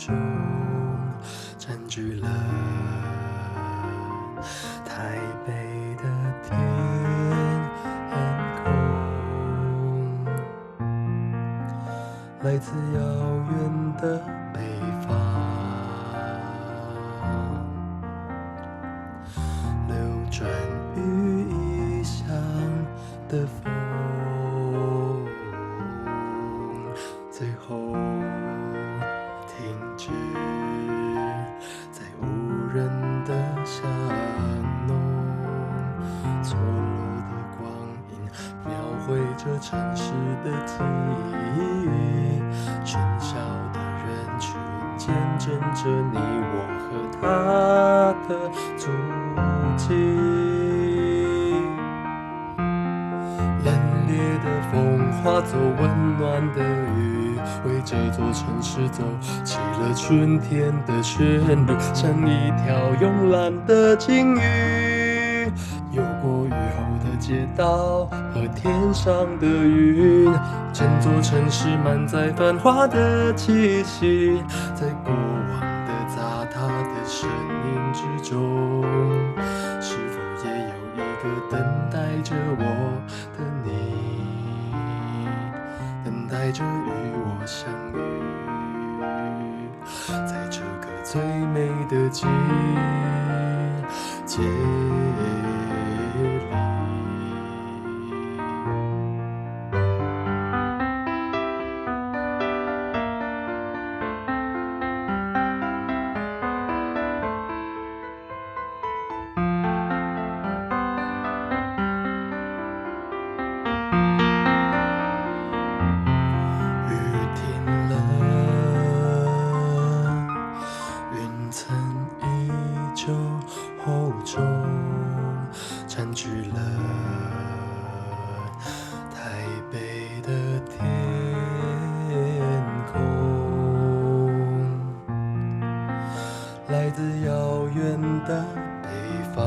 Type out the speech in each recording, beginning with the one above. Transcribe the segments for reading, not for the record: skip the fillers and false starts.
中，占据了台北的天空。来自遥远的北方，流转于异乡的风，最后停止在无人的巷弄，错落的光影描绘着城市的记忆，喧嚣的人群见证着你我和他的足迹。冷冽的风化作温暖的雨，为这座城市走起了春天的旋律，像一条慵懒的鲸鱼，游过雨后的街道和天上的云，整座城市满载繁华的气息，在过往的杂沓的身影之中，是否也有一个等待着我的你，等待着与我相遇，在这个最美的季节里。厚重占据了台北的天空，来自遥远的北方，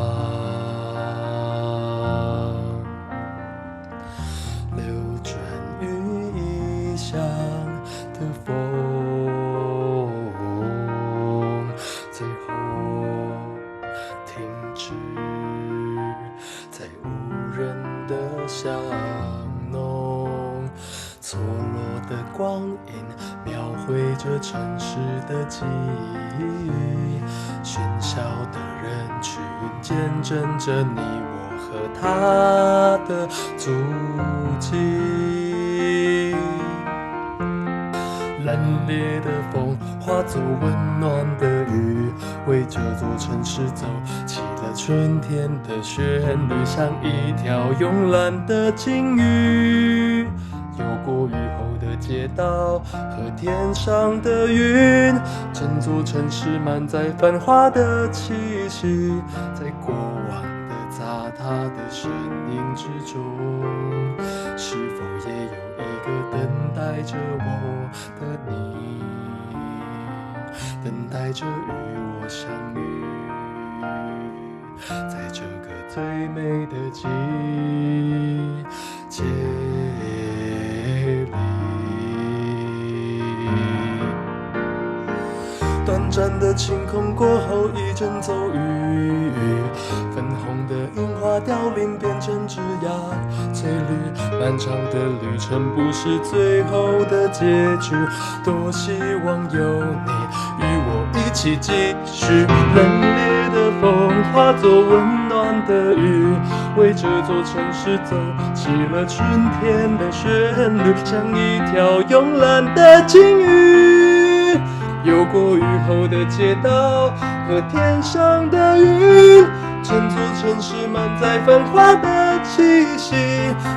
流转于异乡的风，最后停止在无人的巷弄，错落的光影描绘着城市的记忆，喧嚣的人群见证着你我和他的足迹。冷冽的风化作温暖的雨，为这座城市走起了春天的旋律，像一条慵懒的鲸鱼，游过雨后的街道和天上的云，整座城市满载繁华的气息，在过往的杂沓的身影之中，是否也有一个等待着我的你，等待着与我相遇，在这个最美的季节里。短暂的晴空过后，一阵骤雨，粉红的樱花凋零，变成枝桠翠绿。漫长的旅程不是最后的结局，多希望有你与我一起继续。冷冽的风化作温暖的雨，为这座城市走起了春天的旋律，像一条慵懒的鲸鱼，游过雨后的街道和天上的云，整座城市满载繁华的气息，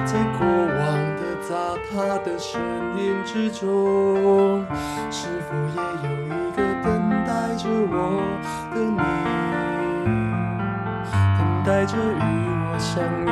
在过往的杂沓的身影之中，是否也有一个等待着我的你，等待着与我相遇。